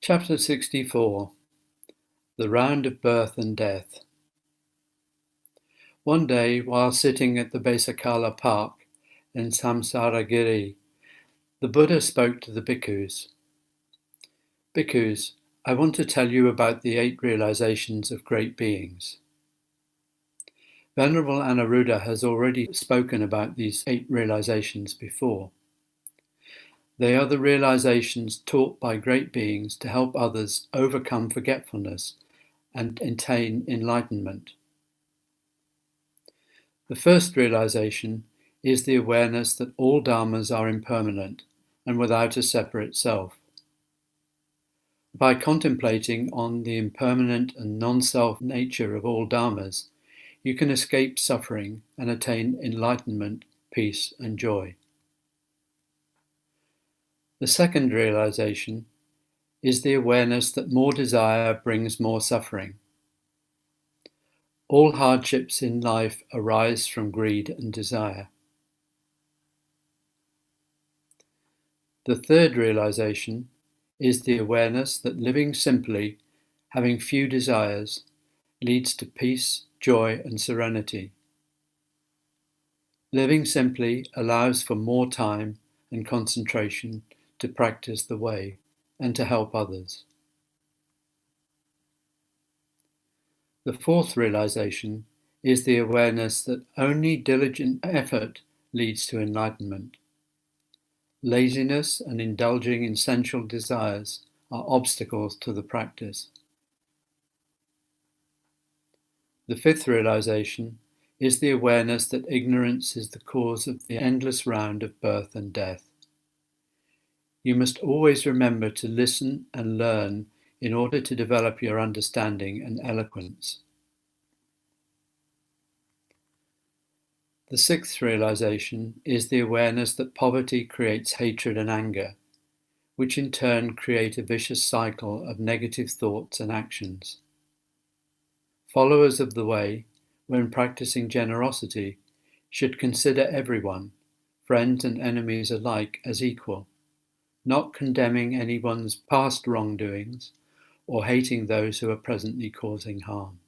Chapter 64. The Round of Birth and Death. One day, while sitting at the Besakala Park in Samsaragiri, the Buddha spoke to the bhikkhus. Bhikkhus, I want to tell you about the 8 realizations of great beings. Venerable Anuruddha has already spoken about these 8 realizations before. They are the realizations taught by great beings to help others overcome forgetfulness and attain enlightenment. The first realization is the awareness that all dharmas are impermanent and without a separate self. By contemplating on the impermanent and non-self nature of all dharmas, you can escape suffering and attain enlightenment, peace, and joy. The second realization is the awareness that more desire brings more suffering. All hardships in life arise from greed and desire. The third realization is the awareness that living simply, having few desires, leads to peace, joy, and serenity. Living simply allows for more time and concentration to practice the way and to help others. The fourth realization is the awareness that only diligent effort leads to enlightenment. Laziness and indulging in sensual desires are obstacles to the practice. The fifth realization is the awareness that ignorance is the cause of the endless round of birth and death. You must always remember to listen and learn in order to develop your understanding and eloquence. The sixth realization is the awareness that poverty creates hatred and anger, which in turn create a vicious cycle of negative thoughts and actions. Followers of the way, when practicing generosity, should consider everyone, friends and enemies alike, as equal, not condemning anyone's past wrongdoings or hating those who are presently causing harm.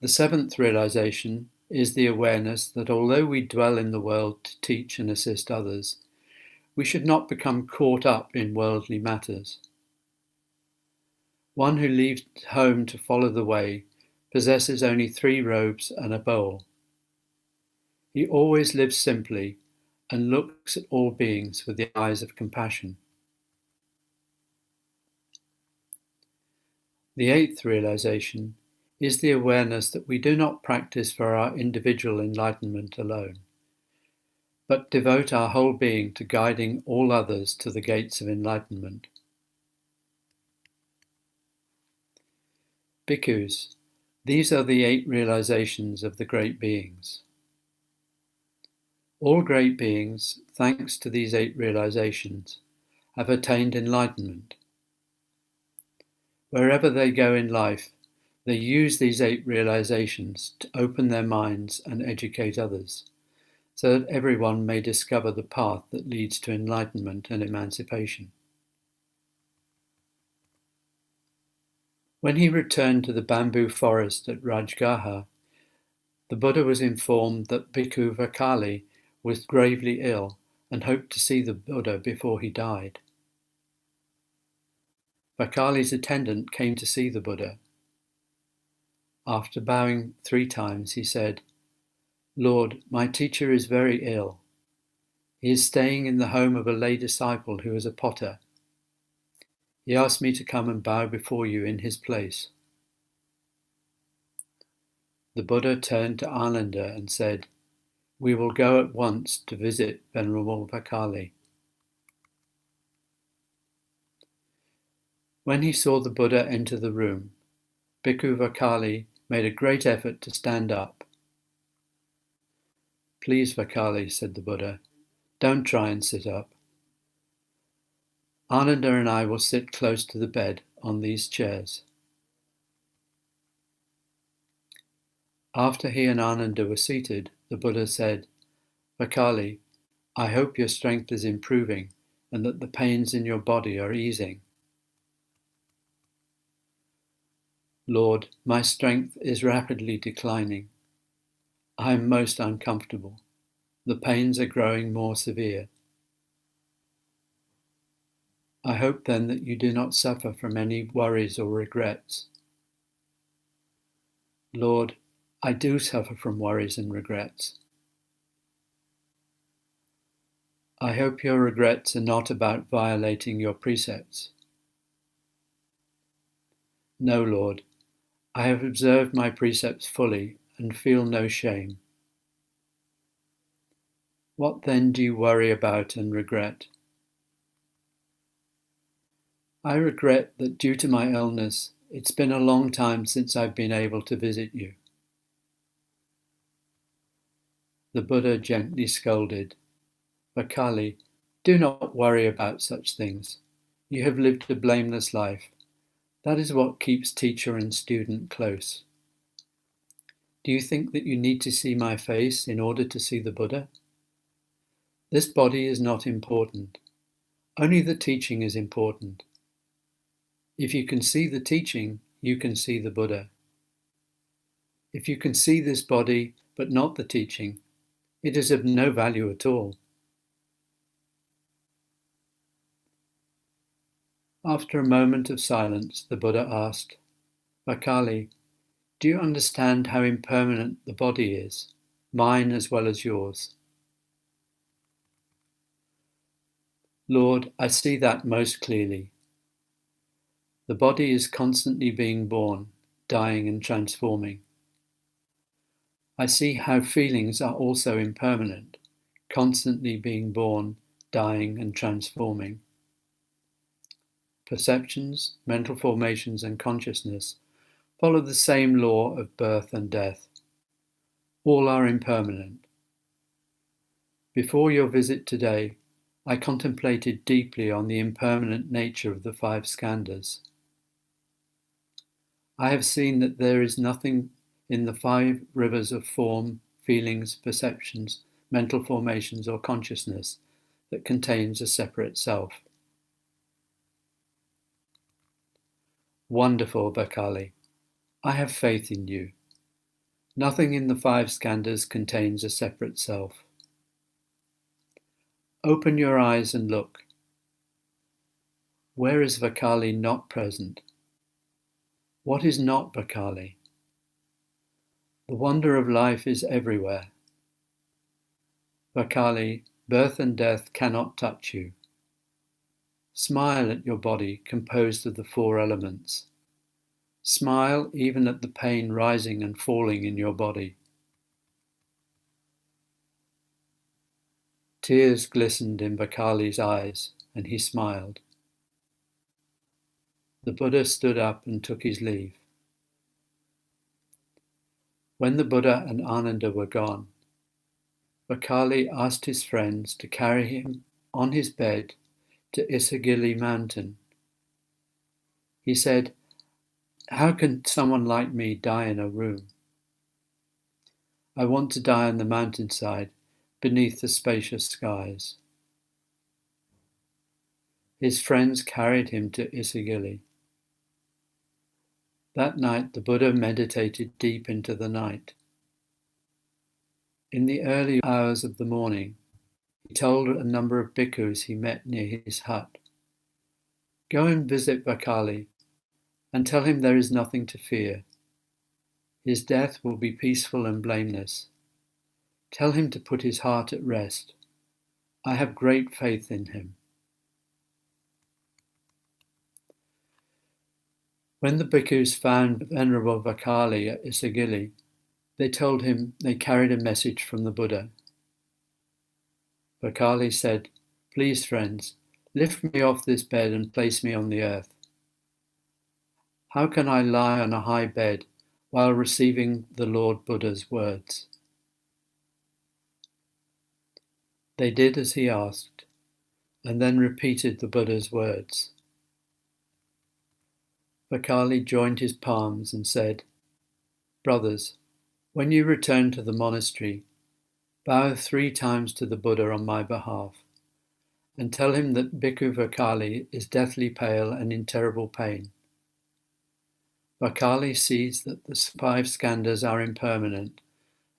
The seventh realization is the awareness that although we dwell in the world to teach and assist others, we should not become caught up in worldly matters. One who leaves home to follow the way possesses only 3 robes and a bowl. He always lives simply and looks at all beings with the eyes of compassion. The 8th realization is the awareness that we do not practice for our individual enlightenment alone, but devote our whole being to guiding all others to the gates of enlightenment. Bhikkhus, these are the 8 realizations of the great beings. All great beings, thanks to these 8 realizations, have attained enlightenment. Wherever they go in life, they use these 8 realizations to open their minds and educate others, so that everyone may discover the path that leads to enlightenment and emancipation. When he returned to the bamboo forest at Rajgaha, the Buddha was informed that Bhikkhu Vakkali was gravely ill and hoped to see the Buddha before he died. Vakkali's attendant came to see the Buddha. After bowing 3 times, he said, "Lord, my teacher is very ill. He is staying in the home of a lay disciple who is a potter. He asked me to come and bow before you in his place." The Buddha turned to Ananda and said, "We will go at once to visit Venerable Vakkali." When he saw the Buddha enter the room, Bhikkhu Vakkali made a great effort to stand up. "Please, Vakkali," said the Buddha, "don't try and sit up. Ananda and I will sit close to the bed on these chairs." After he and Ananda were seated, the Buddha said, "Vakkali, I hope your strength is improving and that the pains in your body are easing. Lord, my strength is rapidly declining. I am most uncomfortable. The pains are growing more severe. I hope then that you do not suffer from any worries or regrets. Lord, I do suffer from worries and regrets. I hope your regrets are not about violating your precepts. No, Lord, I have observed my precepts fully and feel no shame. What then do you worry about and regret? I regret that due to my illness, it's been a long time since I've been able to visit you. The Buddha gently scolded, Vakkali, do not worry about such things. You have lived a blameless life. That is what keeps teacher and student close. Do you think that you need to see my face in order to see the Buddha? This body is not important. Only the teaching is important. If you can see the teaching, you can see the Buddha. If you can see this body but not the teaching, it is of no value at all. After a moment of silence, the Buddha asked, Vakkali, do you understand how impermanent the body is, mine as well as yours? Lord, I see that most clearly. The body is constantly being born, dying and transforming. I see how feelings are also impermanent, constantly being born, dying and transforming. Perceptions, mental formations and consciousness follow the same law of birth and death. All are impermanent. Before your visit today, I contemplated deeply on the impermanent nature of the five skandhas. I have seen that there is nothing in the five rivers of form, feelings, perceptions, mental formations or consciousness that contains a separate self. Wonderful, Vakkali. I have faith in you. Nothing in the five skandhas contains a separate self. Open your eyes and look. Where is Vakkali not present? What is not Vakkali? The wonder of life is everywhere. Vakkali, birth and death cannot touch you. Smile at your body composed of the four elements. Smile even at the pain rising and falling in your body. Tears glistened in Vakkali's eyes, and he smiled. The Buddha stood up and took his leave. When the Buddha and Ananda were gone, Vakkali asked his friends to carry him on his bed to Isagili mountain. He said, how can someone like me die in a room? I want to die on the mountainside beneath the spacious skies. His friends carried him to Isagili. That night the Buddha meditated deep into the night. In the early hours of the morning, he told a number of bhikkhus he met near his hut, go and visit Vakkali and tell him there is nothing to fear. His death will be peaceful and blameless. Tell him to put his heart at rest. I have great faith in him. When the bhikkhus found Venerable Vakkali at Isagili, they told him they carried a message from the Buddha. Vakkali said, please friends, lift me off this bed and place me on the earth. How can I lie on a high bed while receiving the Lord Buddha's words? They did as he asked, and then repeated the Buddha's words. Vakkali joined his palms and said, brothers, when you return to the monastery, bow 3 times to the Buddha on my behalf, and tell him that Bhikkhu Vakkali is deathly pale and in terrible pain. Vakkali sees that the 5 skandhas are impermanent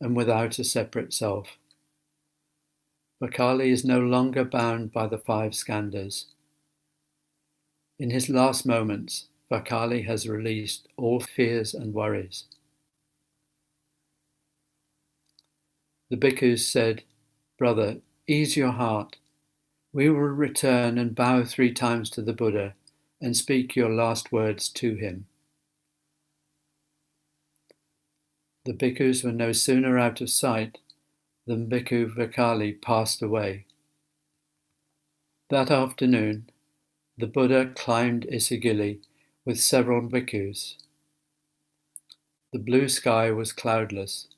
and without a separate self. Vakkali is no longer bound by the 5 skandhas. In his last moments, Vakkali has released all fears and worries. The bhikkhus said, "Brother, ease your heart. We will return and bow 3 times to the Buddha and speak your last words to him." The bhikkhus were no sooner out of sight than Bhikkhu Vakkali passed away. That afternoon, the Buddha climbed Isagili with several bhikkhus. The blue sky was cloudless.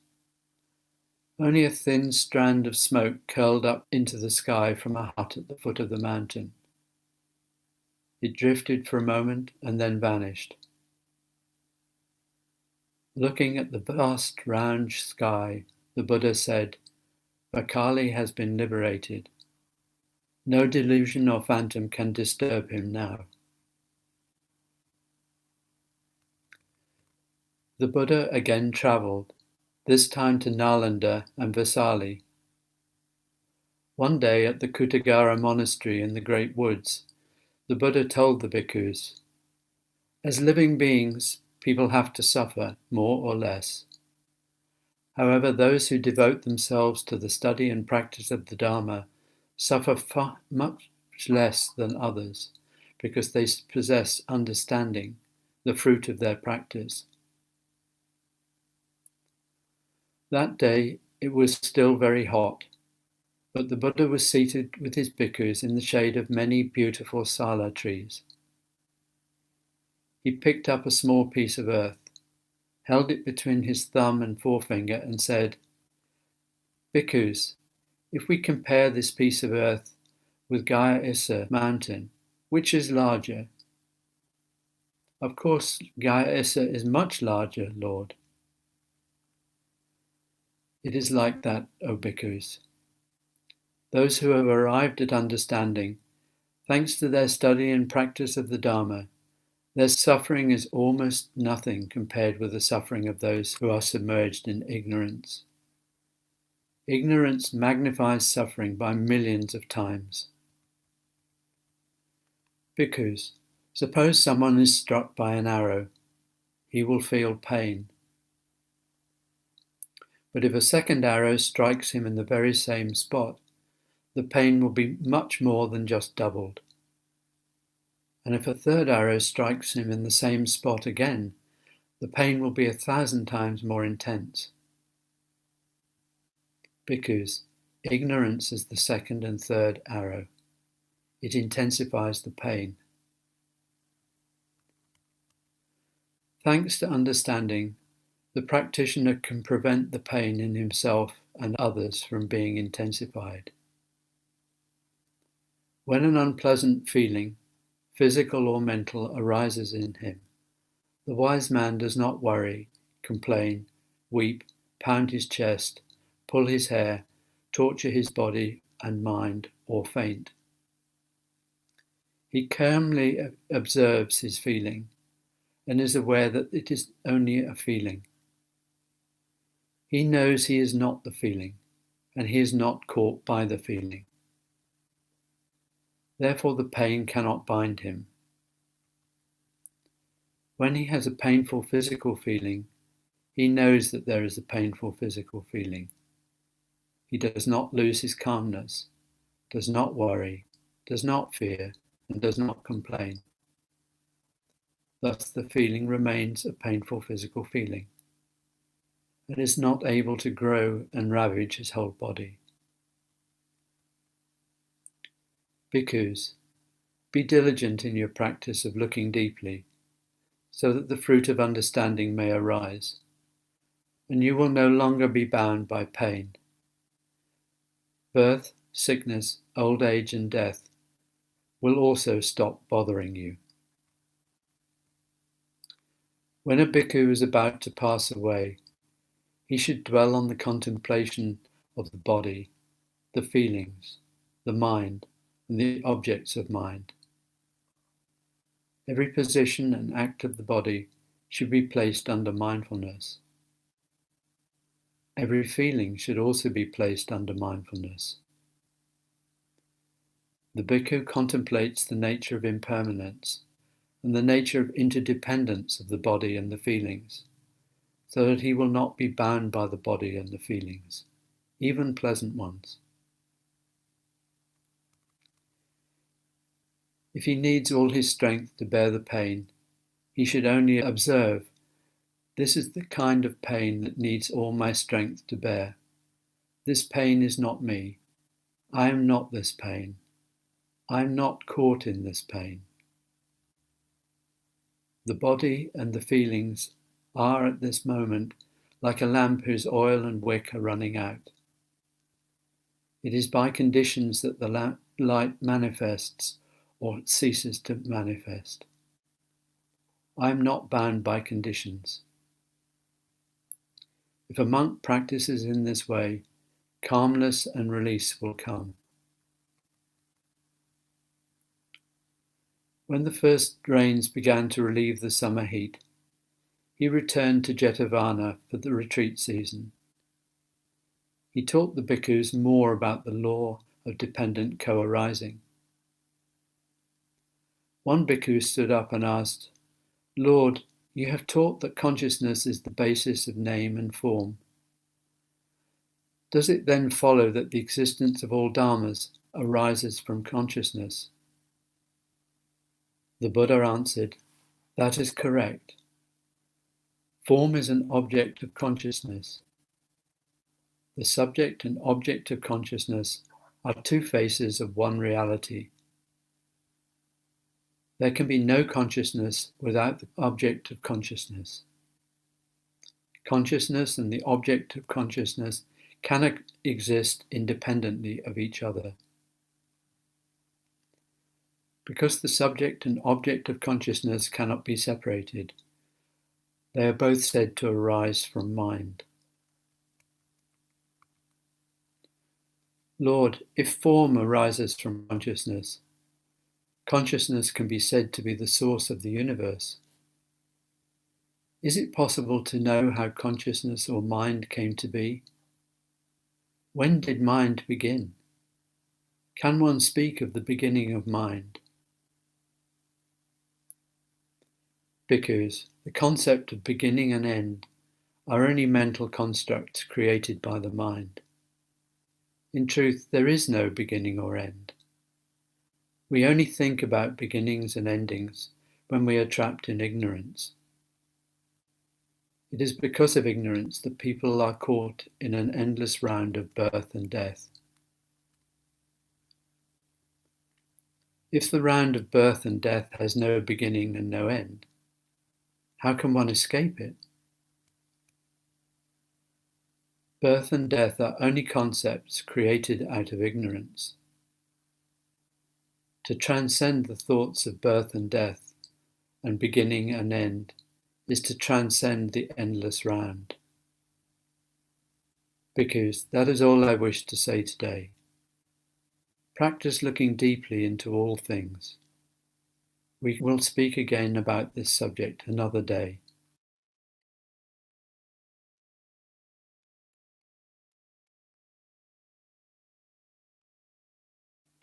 Only a thin strand of smoke curled up into the sky from a hut at the foot of the mountain. It drifted for a moment and then vanished. Looking at the vast round sky, the Buddha said, "Vakkali has been liberated. No delusion or phantom can disturb him now." The Buddha again travelled, this time to Nalanda and Vesali. One day at the Kutagara monastery in the great woods, the Buddha told the bhikkhus, "As living beings, people have to suffer, more or less. However, those who devote themselves to the study and practice of the Dharma suffer much less than others, because they possess understanding, the fruit of their practice." That day it was still very hot, but the Buddha was seated with his bhikkhus in the shade of many beautiful sala trees. He picked up a small piece of earth, held it between his thumb and forefinger, and said, "Bhikkhus, if we compare this piece of earth with Gaya Issa mountain, which is larger?" "Of course, Gaya Issa is much larger, Lord." It is like that, O bhikkhus. Those who have arrived at understanding, thanks to their study and practice of the Dharma, their suffering is almost nothing compared with the suffering of those who are submerged in ignorance. Ignorance magnifies suffering by millions of times. Bhikkhus, suppose someone is struck by an arrow. He will feel pain. But if a second arrow strikes him in the very same spot, the pain will be much more than just doubled. And if a third arrow strikes him in the same spot again, the pain will be 1,000 times more intense. Bhikkhus, ignorance is the second and third arrow. It intensifies the pain. Thanks to understanding, the practitioner can prevent the pain in himself and others from being intensified. When an unpleasant feeling, physical or mental, arises in him, the wise man does not worry, complain, weep, pound his chest, pull his hair, torture his body and mind, or faint. He calmly observes his feeling and is aware that it is only a feeling. He knows he is not the feeling, and he is not caught by the feeling. Therefore, the pain cannot bind him. When he has a painful physical feeling, he knows that there is a painful physical feeling. He does not lose his calmness, does not worry, does not fear, and does not complain. Thus, the feeling remains a painful physical feeling, and is not able to grow and ravage his whole body. Bhikkhus, be diligent in your practice of looking deeply, so that the fruit of understanding may arise, and you will no longer be bound by pain. Birth, sickness, old age, and death will also stop bothering you. When a bhikkhu is about to pass away, he should dwell on the contemplation of the body, the feelings, the mind, and the objects of mind. Every position and act of the body should be placed under mindfulness. Every feeling should also be placed under mindfulness. The bhikkhu contemplates the nature of impermanence and the nature of interdependence of the body and the feelings, so that he will not be bound by the body and the feelings, even pleasant ones. If he needs all his strength to bear the pain, he should only observe, this is the kind of pain that needs all my strength to bear. This pain is not me. I am not this pain. I am not caught in this pain. The body and the feelings are at this moment like a lamp whose oil and wick are running out. It is by conditions that the light manifests or ceases to manifest. I am not bound by conditions. If a monk practices in this way, calmness and release will come. When the first rains began to relieve the summer heat, he returned to Jetavana for the retreat season. He taught the bhikkhus more about the law of dependent co-arising. One bhikkhu stood up and asked, Lord, you have taught that consciousness is the basis of name and form. Does it then follow that the existence of all dharmas arises from consciousness? The Buddha answered, that is correct. Form is an object of consciousness. The subject and object of consciousness are two faces of one reality. There can be no consciousness without the object of consciousness. Consciousness and the object of consciousness cannot exist independently of each other. Because the subject and object of consciousness cannot be separated, they are both said to arise from mind. Lord, if form arises from consciousness, consciousness can be said to be the source of the universe. Is it possible to know how consciousness or mind came to be? When did mind begin? Can one speak of the beginning of mind? Bhikkhus, the concept of beginning and end are only mental constructs created by the mind. In truth, there is no beginning or end. We only think about beginnings and endings when we are trapped in ignorance. It is because of ignorance that people are caught in an endless round of birth and death. If the round of birth and death has no beginning and no end, how can one escape it? Birth and death are only concepts created out of ignorance. To transcend the thoughts of birth and death and beginning and end is to transcend the endless round. Bhikkhus, that is all I wish to say today. Practice looking deeply into all things. We will speak again about this subject another day.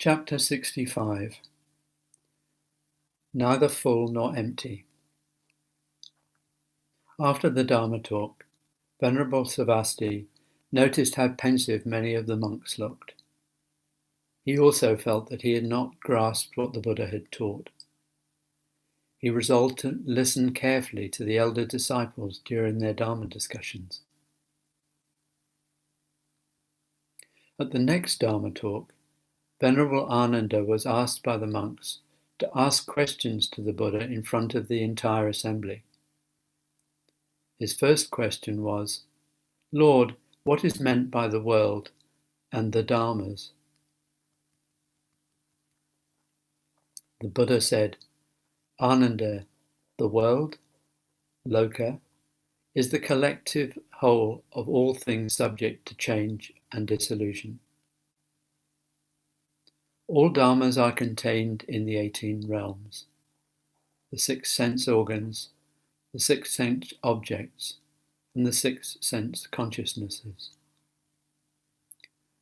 Chapter 65. Neither full nor empty. After the Dharma talk, Venerable Vakkali noticed how pensive many of the monks looked. He also felt that he had not grasped what the Buddha had taught. He resolved to listen carefully to the elder disciples during their Dharma discussions. At the next Dharma talk, Venerable Ananda was asked by the monks to ask questions to the Buddha in front of the entire assembly. His first question was, Lord, what is meant by the world and the dharmas? The Buddha said, Ananda, the world, loka, is the collective whole of all things subject to change and dissolution. All dharmas are contained in the 18 realms, the 6 sense organs, the 6 sense objects, and the 6 sense consciousnesses.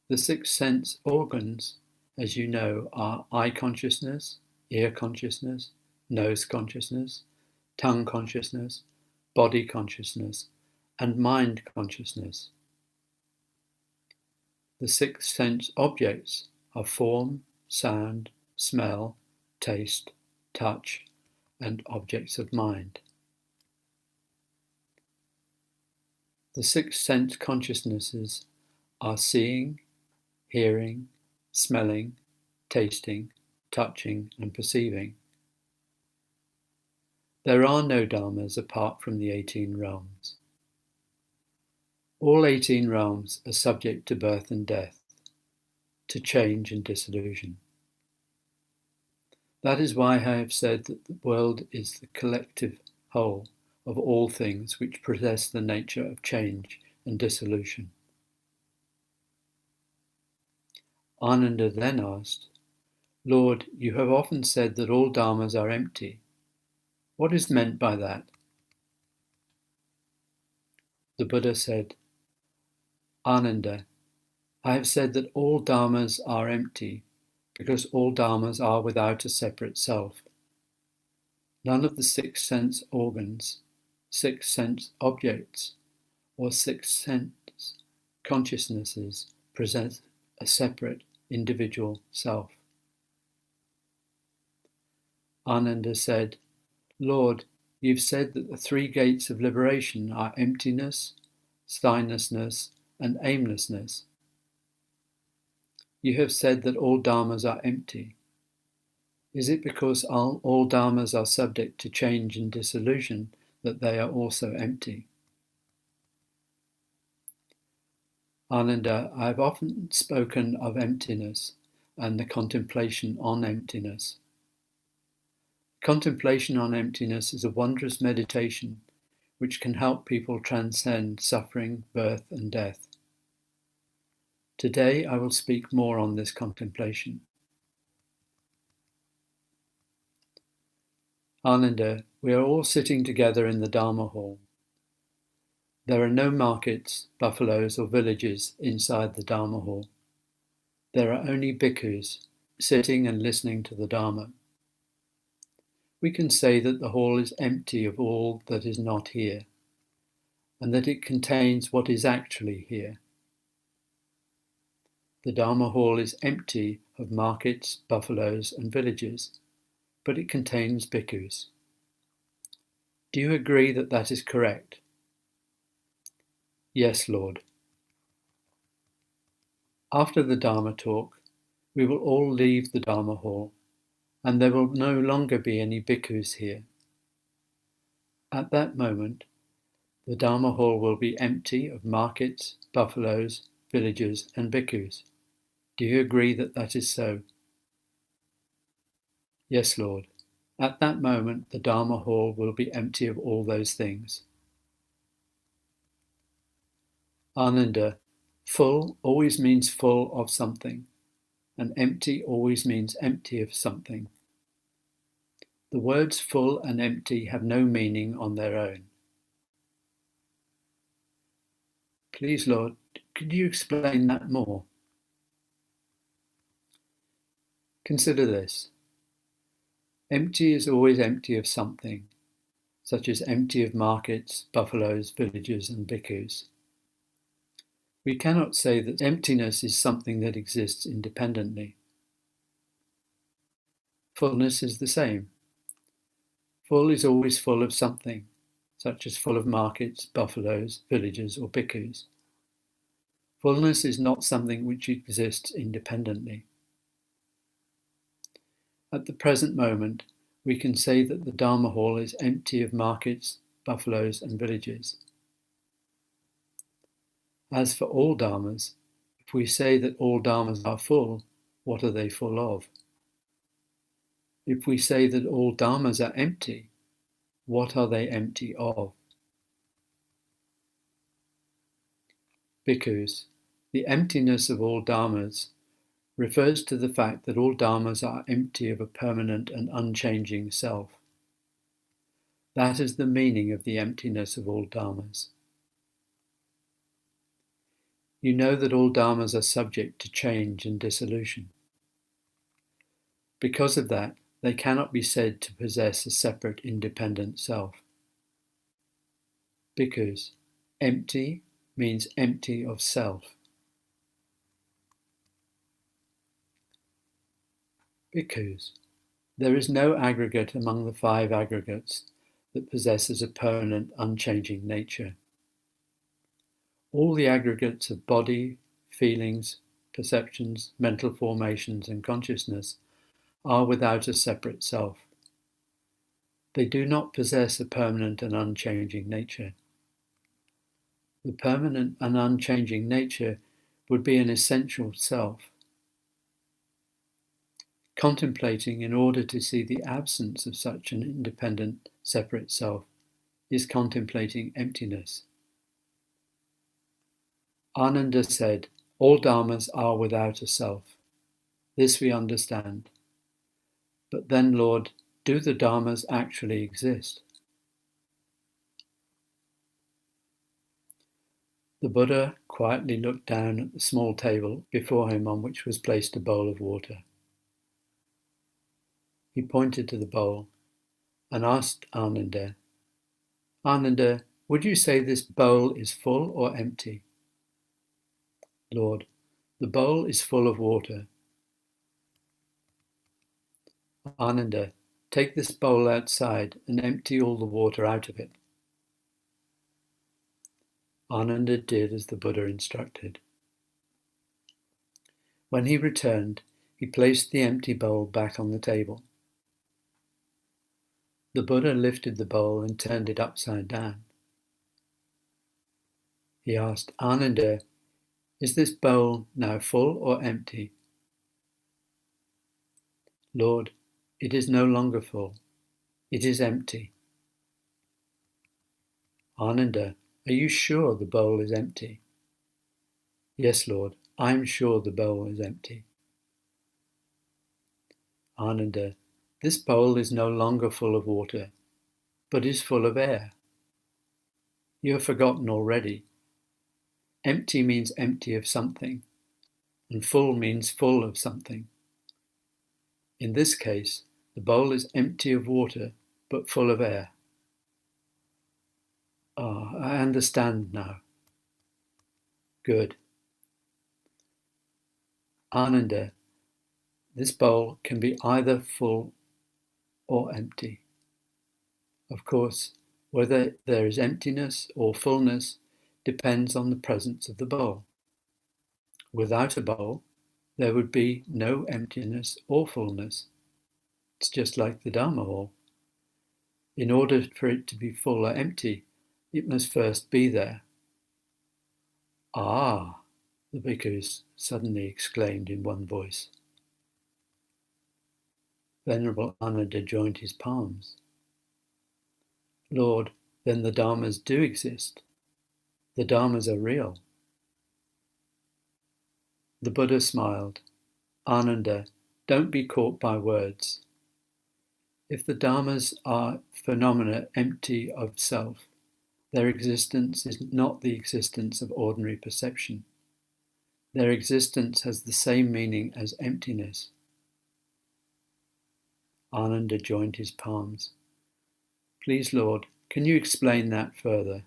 The 6 sense organs, as you know, are eye consciousness, ear consciousness, nose consciousness, tongue consciousness, body consciousness, and mind consciousness. The 6 sense objects are form, sound, smell, taste, touch, and objects of mind. The 6 sense consciousnesses are seeing, hearing, smelling, tasting, touching, and perceiving. There are no dharmas apart from the 18 realms. All 18 realms are subject to birth and death, to change and dissolution. That is why I have said that the world is the collective whole of all things which possess the nature of change and dissolution. Ananda then asked, Lord, you have often said that all dharmas are empty. What is meant by that? The Buddha said, Ananda, I have said that all dharmas are empty because all dharmas are without a separate self. None of the 6 sense organs, 6 sense objects, or 6 sense consciousnesses present a separate individual self. Ananda said, Lord, you've said that the 3 gates of liberation are emptiness, signlessness, and aimlessness. You have said that all dharmas are empty. Is it because all dharmas are subject to change and dissolution that they are also empty? Ananda, I have often spoken of emptiness and the contemplation on emptiness. Contemplation on emptiness is a wondrous meditation which can help people transcend suffering, birth, and death. Today I will speak more on this contemplation. Ananda, we are all sitting together in the Dharma hall. There are no markets, buffaloes, or villages inside the Dharma hall. There are only bhikkhus sitting and listening to the Dharma. We can say that the hall is empty of all that is not here, and that it contains what is actually here. The Dharma hall is empty of markets, buffaloes, and villages, but it contains bhikkhus. Do you agree that that is correct? Yes, Lord. After the Dharma talk, we will all leave the Dharma hall, and there will no longer be any bhikkhus here. At that moment, the Dharma hall will be empty of markets, buffaloes, villages, and bhikkhus. Do you agree that that is so? Yes, Lord. At that moment, the Dharma hall will be empty of all those things. Ananda, full always means full of something, and empty always means empty of something. The words full and empty have no meaning on their own. Please, Lord, could you explain that more? Consider this. Empty is always empty of something, such as empty of markets, buffaloes, villages, and bhikkhus. We cannot say that emptiness is something that exists independently. Fullness is the same. Full is always full of something, such as full of markets, buffaloes, villages, or bhikkhus. Fullness is not something which exists independently. At the present moment, we can say that the Dharma hall is empty of markets, buffaloes, and villages. As for all dharmas, if we say that all dharmas are full, what are they full of? If we say that all dharmas are empty, what are they empty of? Bhikkhus, the emptiness of all dharmas refers to the fact that all dharmas are empty of a permanent and unchanging self. That is the meaning of the emptiness of all dharmas. You know that all dharmas are subject to change and dissolution. Because of that, they cannot be said to possess a separate independent self. Because empty means empty of self. Because there is no aggregate among the five aggregates that possesses a permanent, unchanging nature. All the aggregates of body, feelings, perceptions, mental formations, and consciousness are without a separate self. They do not possess a permanent and unchanging nature. The permanent and unchanging nature would be an essential self. Contemplating in order to see the absence of such an independent, separate self is contemplating emptiness. Ananda said, all dharmas are without a self. This we understand. But then, Lord, do the dharmas actually exist? The Buddha quietly looked down at the small table before him on which was placed a bowl of water. He pointed to the bowl and asked Ananda, Ananda, would you say this bowl is full or empty? Lord, the bowl is full of water. Ananda, take this bowl outside and empty all the water out of it. Ananda did as the Buddha instructed. When he returned, he placed the empty bowl back on the table. The Buddha lifted the bowl and turned it upside down. He asked, Ananda, is this bowl now full or empty? Lord, it is no longer full. It is empty. Ananda, are you sure the bowl is empty? Yes, Lord, I am sure the bowl is empty. Ananda, this bowl is no longer full of water, but is full of air. You have forgotten already. Empty means empty of something, and full means full of something. In this case, the bowl is empty of water, but full of air. Ah, I understand now. Good. Ananda, this bowl can be either full or empty. Of course, whether there is emptiness or fullness depends on the presence of the bowl. Without a bowl, there would be no emptiness or fullness. It's just like the Dharma hall. In order for it to be full or empty, it must first be there. Ah, the bhikkhus suddenly exclaimed in one voice. Venerable Ananda joined his palms. Lord, then the dharmas do exist. The dharmas are real. The Buddha smiled. Ananda, don't be caught by words. If the dharmas are phenomena empty of self, their existence is not the existence of ordinary perception. Their existence has the same meaning as emptiness. Ananda joined his palms. Please, Lord, can you explain that further?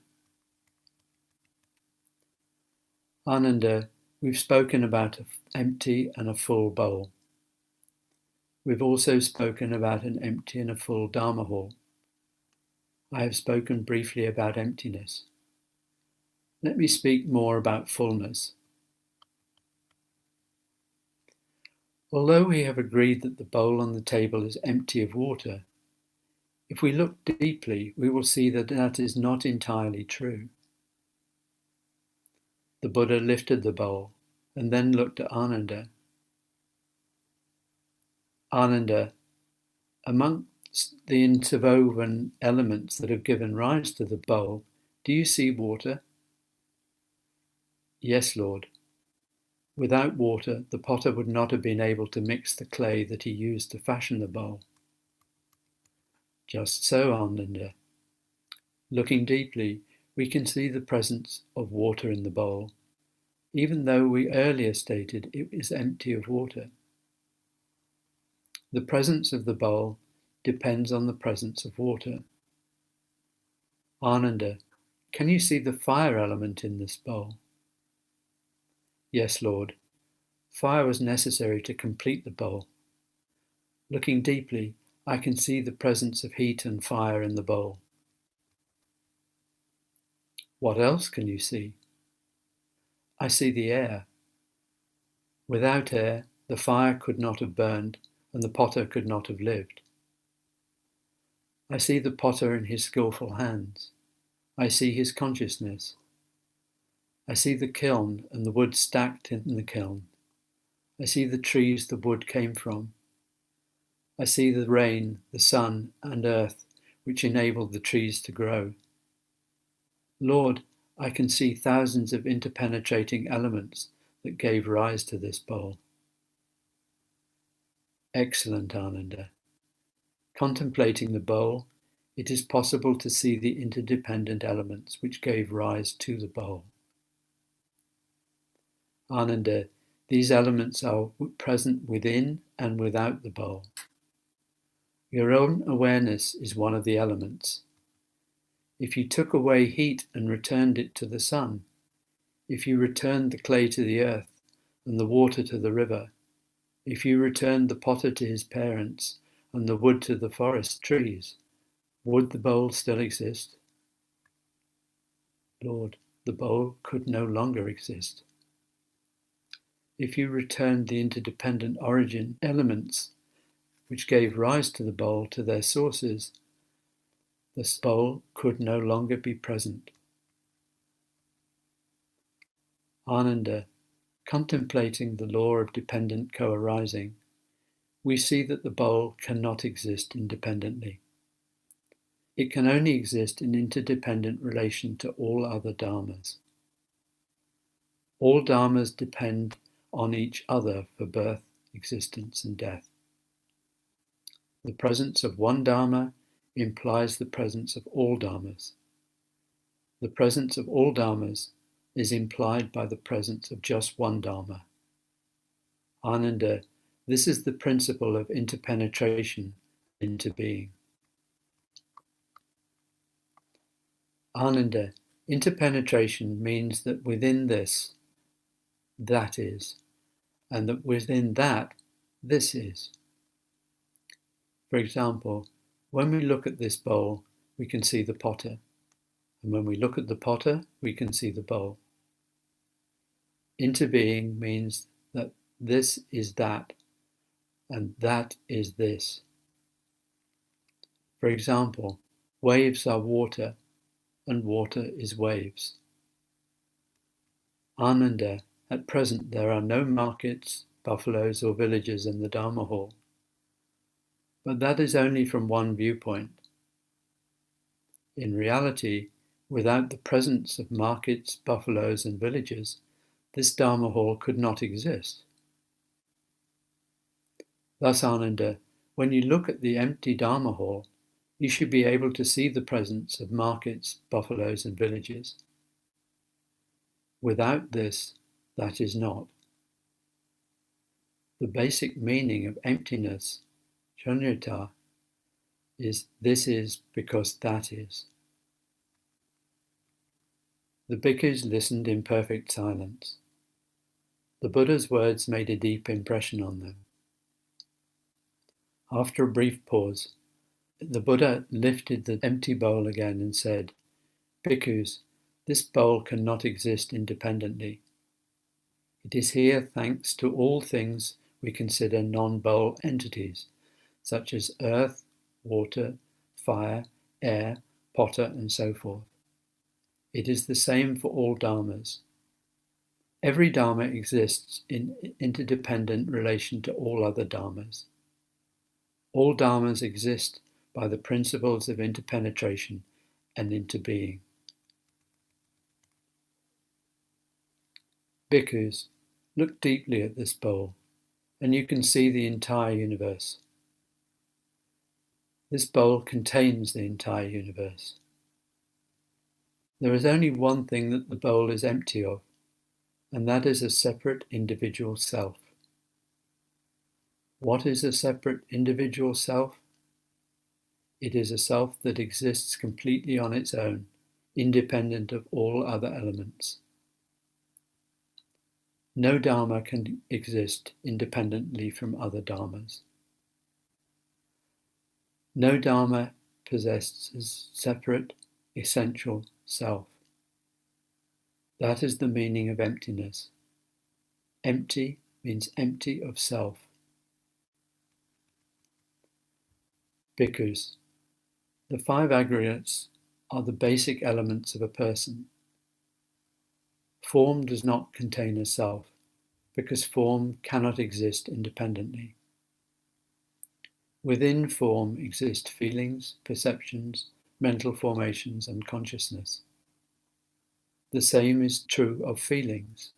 Ananda, we've spoken about an empty and a full bowl. We've also spoken about an empty and a full Dharma hall. I have spoken briefly about emptiness. Let me speak more about fullness. Although we have agreed that the bowl on the table is empty of water, if we look deeply, we will see that that is not entirely true. The Buddha lifted the bowl and then looked at Ananda. Ananda, amongst the interwoven elements that have given rise to the bowl, do you see water? Yes, Lord. Without water, the potter would not have been able to mix the clay that he used to fashion the bowl. Just so, Ananda. Looking deeply, we can see the presence of water in the bowl, even though we earlier stated it is empty of water. The presence of the bowl depends on the presence of water. Ananda, can you see the fire element in this bowl? Yes, Lord. Fire was necessary to complete the bowl. Looking deeply, I can see the presence of heat and fire in the bowl. What else can you see? I see the air. Without air, the fire could not have burned and the potter could not have lived. I see the potter in his skillful hands. I see his consciousness. I see the kiln and the wood stacked in the kiln. I see the trees the wood came from. I see the rain, the sun, and earth which enabled the trees to grow. Lord, I can see thousands of interpenetrating elements that gave rise to this bowl. Excellent, Ananda. Contemplating the bowl, it is possible to see the interdependent elements which gave rise to the bowl. Ananda, these elements are present within and without the bowl. Your own awareness is one of the elements. If you took away heat and returned it to the sun, if you returned the clay to the earth and the water to the river, if you returned the potter to his parents and the wood to the forest trees, would the bowl still exist? Lord, the bowl could no longer exist. If you returned the interdependent origin elements which gave rise to the bowl to their sources, the bowl could no longer be present. Ananda, contemplating the law of dependent co-arising, we see that the bowl cannot exist independently. It can only exist in interdependent relation to all other dharmas. All dharmas depend on each other for birth, existence, and death. The presence of one dharma implies the presence of all dharmas. The presence of all dharmas is implied by the presence of just one dharma. Ananda, this is the principle of interpenetration into being. Ananda, interpenetration means that within this, that is, and that within that, this is. For example, when we look at this bowl, we can see the potter. And when we look at the potter, we can see the bowl. Interbeing means that this is that, and that is this. For example, waves are water, and water is waves. Ananda, at present there are no markets, buffaloes, or villages in the Dharma hall. But that is only from one viewpoint. In reality, without the presence of markets, buffaloes, and villages, this Dharma hall could not exist. Thus, Ananda, when you look at the empty Dharma hall, you should be able to see the presence of markets, buffaloes, and villages. Without this, that is not. The basic meaning of emptiness, shunyata, is this is because that is. The bhikkhus listened in perfect silence. The Buddha's words made a deep impression on them. After a brief pause, the Buddha lifted the empty bowl again and said, "Bhikkhus, this bowl cannot exist independently. It is here thanks to all things we consider non-bowl entities, such as earth, water, fire, air, potter, and so forth. It is the same for all dharmas. Every dharma exists in interdependent relation to all other dharmas. All dharmas exist by the principles of interpenetration and interbeing." Bhikkhus, Look deeply at this bowl, and you can see the entire universe. This bowl contains the entire universe. There is only one thing that the bowl is empty of, and that is a separate individual self. What is a separate individual self? It is a self that exists completely on its own, independent of all other elements. No Dharma can exist independently from other Dharmas. No Dharma possesses separate, essential self. That is the meaning of emptiness. Empty means empty of self. Bhikkhus, the 5 aggregates are the basic elements of a person. Form does not contain a self, because form cannot exist independently. Within form exist feelings, perceptions, mental formations, and consciousness. The same is true of feelings.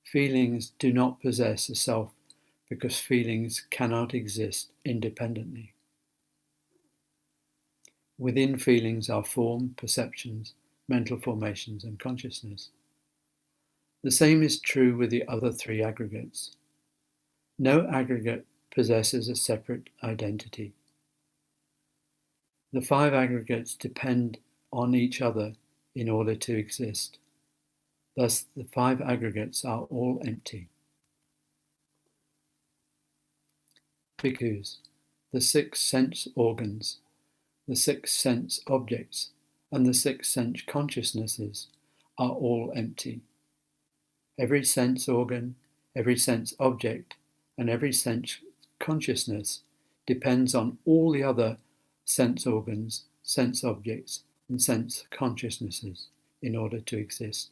Feelings do not possess a self because feelings cannot exist independently. Within feelings are form, perceptions, mental formations, and consciousness. The same is true with the other 3 aggregates. No aggregate possesses a separate identity. The 5 aggregates depend on each other in order to exist. Thus, the 5 aggregates are all empty. Bhikkhus, the 6 sense organs, the 6 sense objects, and the 6 sense consciousnesses are all empty. Every sense organ, every sense object, and every sense consciousness depends on all the other sense organs, sense objects, and sense consciousnesses in order to exist.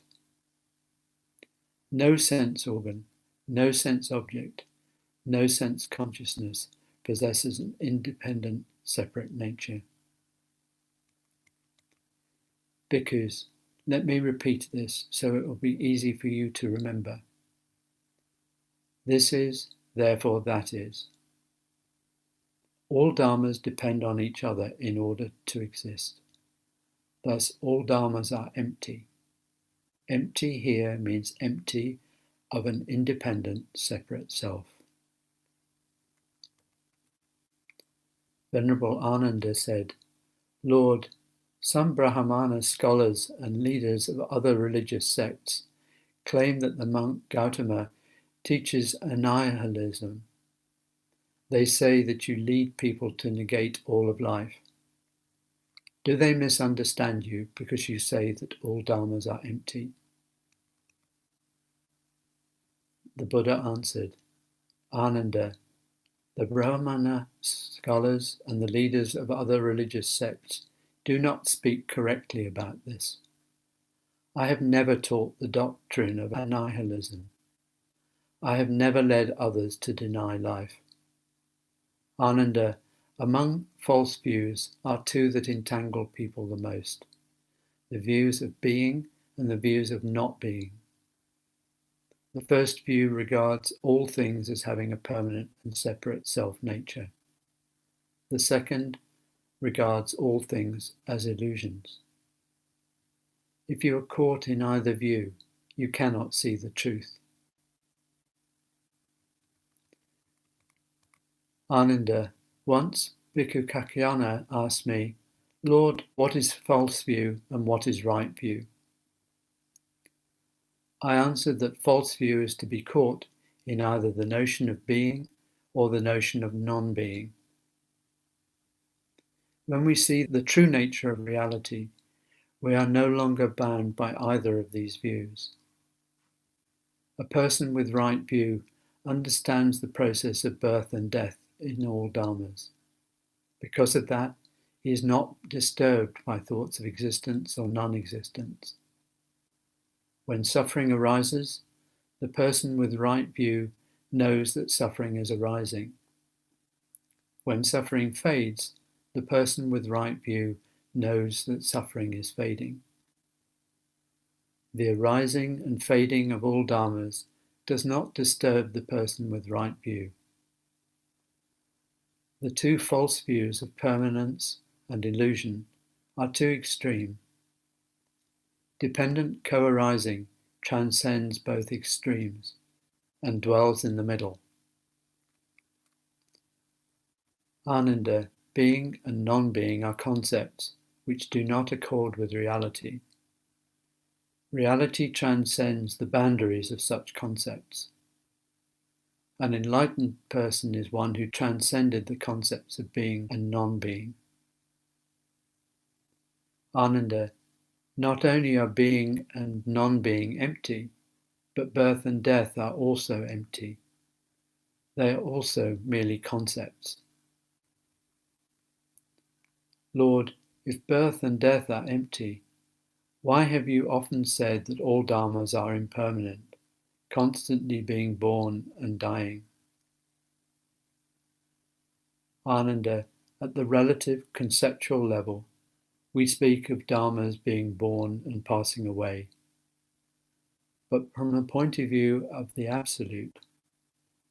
No sense organ, no sense object, no sense consciousness possesses an independent, separate nature. Bhikkhus, let me repeat this so it will be easy for you to remember. This is, therefore that is. All dharmas depend on each other in order to exist. Thus, all dharmas are empty. Empty here means empty of an independent, separate self. Venerable Ananda said, Lord, some Brahmana scholars and leaders of other religious sects claim that the monk Gautama teaches annihilism. They say that you lead people to negate all of life. Do they misunderstand you because you say that all dharmas are empty? The Buddha answered, Ananda, the Brahmana scholars and the leaders of other religious sects do not speak correctly about this. I have never taught the doctrine of annihilism. I have never led others to deny life. Ananda, among false views are 2 that entangle people the most, the views of being and the views of not being. The first view regards all things as having a permanent and separate self-nature. The second regards all things as illusions. If you are caught in either view, you cannot see the truth. Ananda, once Bhikkhu Kakyana asked me, Lord, what is false view and what is right view? I answered that false view is to be caught in either the notion of being or the notion of non-being. When we see the true nature of reality, we are no longer bound by either of these views. A person with right view understands the process of birth and death in all dharmas. Because of that, he is not disturbed by thoughts of existence or non-existence. When suffering arises, the person with right view knows that suffering is arising. When suffering fades, the person with right view knows that suffering is fading. The arising and fading of all dharmas does not disturb the person with right view. The two false views of permanence and illusion are too extreme. Dependent co-arising transcends both extremes and dwells in the middle. Ananda, being and non-being are concepts which do not accord with reality. Reality transcends the boundaries of such concepts. An enlightened person is one who transcended the concepts of being and non-being. Ananda, not only are being and non-being empty, but birth and death are also empty. They are also merely concepts. Lord, if birth and death are empty, why have you often said that all dharmas are impermanent, constantly being born and dying? Ananda, at the relative conceptual level, we speak of dharmas being born and passing away. But from the point of view of the Absolute,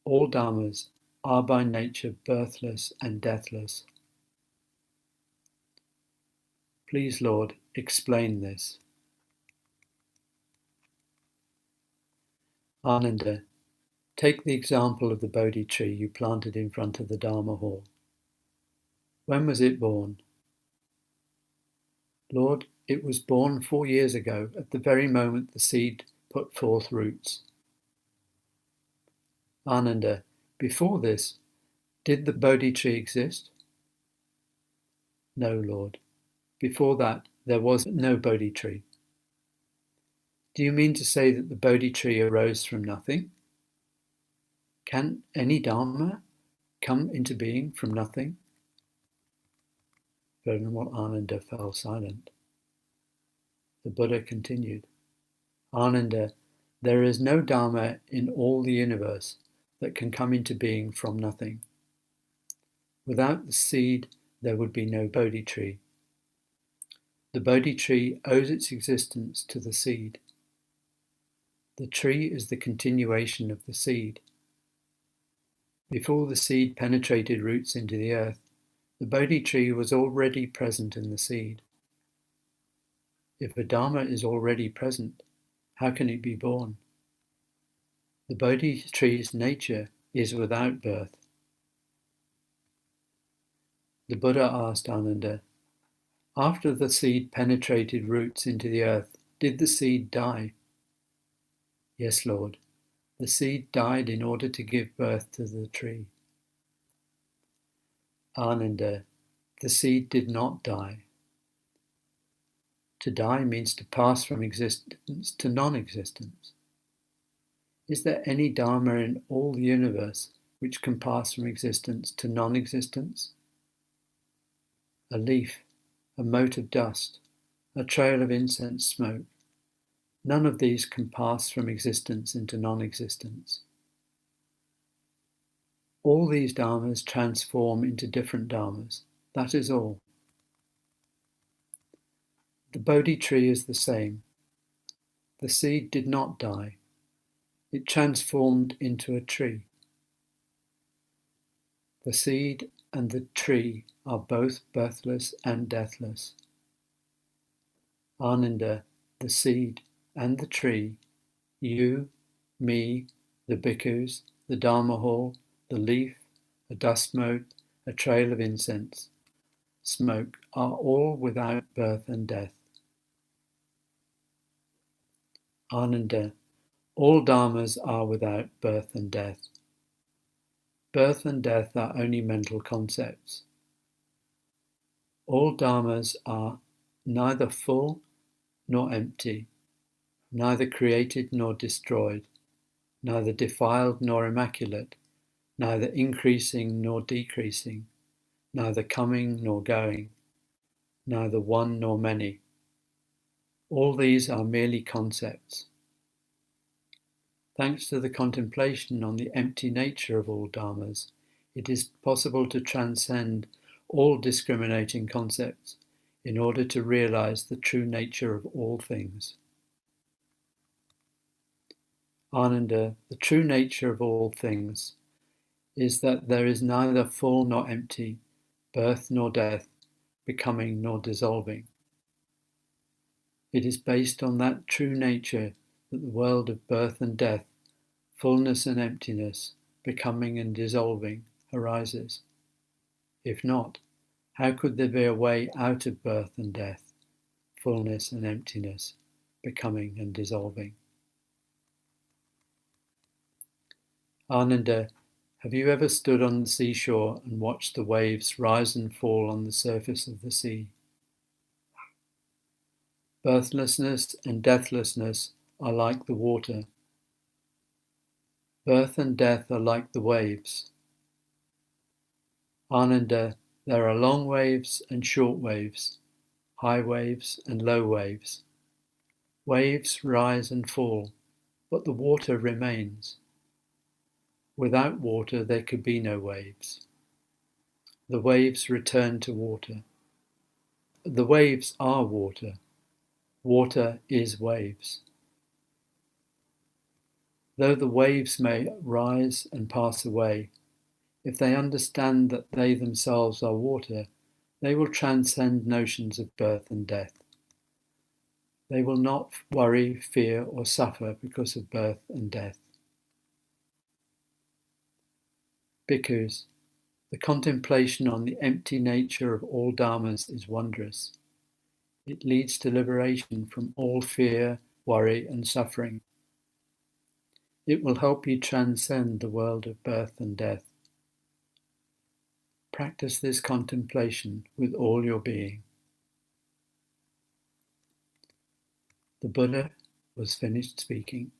all dharmas are by nature birthless and deathless. Please, Lord, explain this. Ananda, take the example of the Bodhi tree you planted in front of the Dharma hall. When was it born? Lord, it was born 4 years ago, at the very moment the seed put forth roots. Ananda, before this, did the Bodhi tree exist? No, Lord. Before that, there was no Bodhi tree. Do you mean to say that the Bodhi tree arose from nothing? Can any Dharma come into being from nothing? Venerable Ananda fell silent. The Buddha continued, Ananda, there is no Dharma in all the universe that can come into being from nothing. Without the seed, there would be no Bodhi tree. The Bodhi tree owes its existence to the seed. The tree is the continuation of the seed. Before the seed penetrated roots into the earth, the Bodhi tree was already present in the seed. If a Dharma is already present, how can it be born? The Bodhi tree's nature is without birth. The Buddha asked Ananda, after the seed penetrated roots into the earth, did the seed die? Yes, Lord. The seed died in order to give birth to the tree. Ananda, the seed did not die. To die means to pass from existence to non-existence. Is there any Dharma in all the universe which can pass from existence to non-existence? A leaf, a mote of dust, a trail of incense smoke, none of these can pass from existence into non-existence. All these dharmas transform into different dharmas. That is all. The Bodhi tree is the same. The seed did not die. It transformed into a tree. The seed and the tree are both birthless and deathless. Ananda, the seed and the tree, you, me, the bhikkhus, the Dharma hall, the leaf, a dust mote, a trail of incense, smoke, are all without birth and death. Ananda, all dharmas are without birth and death. Birth and death are only mental concepts. All dharmas are neither full nor empty, neither created nor destroyed, neither defiled nor immaculate, neither increasing nor decreasing, neither coming nor going, neither one nor many. All these are merely concepts. Thanks to the contemplation on the empty nature of all dharmas, it is possible to transcend all discriminating concepts in order to realize the true nature of all things. Ananda, the true nature of all things, is that there is neither full nor empty, birth nor death, becoming nor dissolving. It is based on that true nature that the world of birth and death, fullness and emptiness, becoming and dissolving, arises. If not, how could there be a way out of birth and death, fullness and emptiness, becoming and dissolving? Ananda, have you ever stood on the seashore and watched the waves rise and fall on the surface of the sea? Birthlessness and deathlessness are like the water. Birth and death are like the waves. Ananda, there are long waves and short waves, high waves and low waves. Waves rise and fall, but the water remains. Without water, there could be no waves. The waves return to water. The waves are water. Water is waves. Though the waves may rise and pass away, if they understand that they themselves are water, they will transcend notions of birth and death. They will not worry, fear, or suffer because of birth and death. Bhikkhus, the contemplation on the empty nature of all dharmas is wondrous. It leads to liberation from all fear, worry, and suffering. It will help you transcend the world of birth and death. Practice this contemplation with all your being. The Buddha was finished speaking.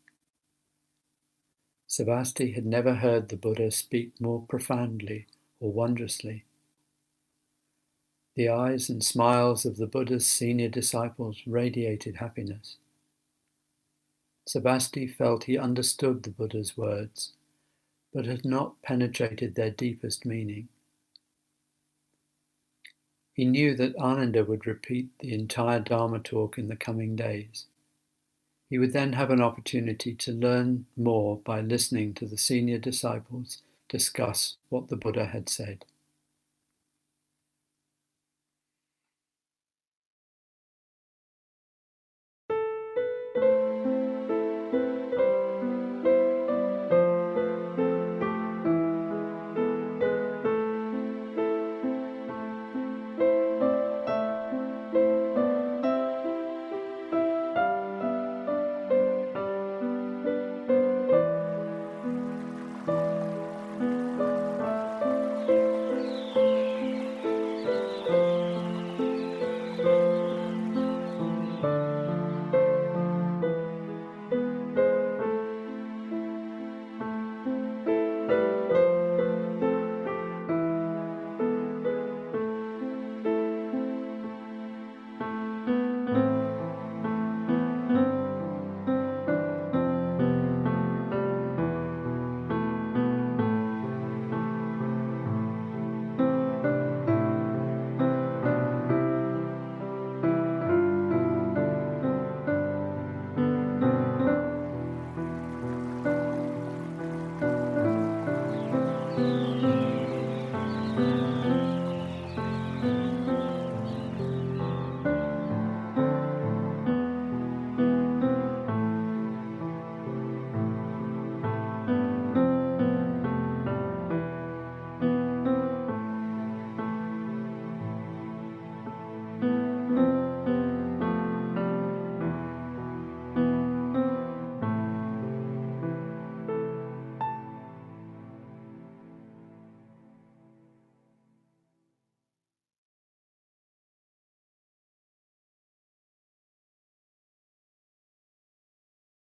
Savasti had never heard the Buddha speak more profoundly or wondrously. The eyes and smiles of the Buddha's senior disciples radiated happiness. Savasti felt he understood the Buddha's words, but had not penetrated their deepest meaning. He knew that Ananda would repeat the entire Dharma talk in the coming days. He would then have an opportunity to learn more by listening to the senior disciples discuss what the Buddha had said.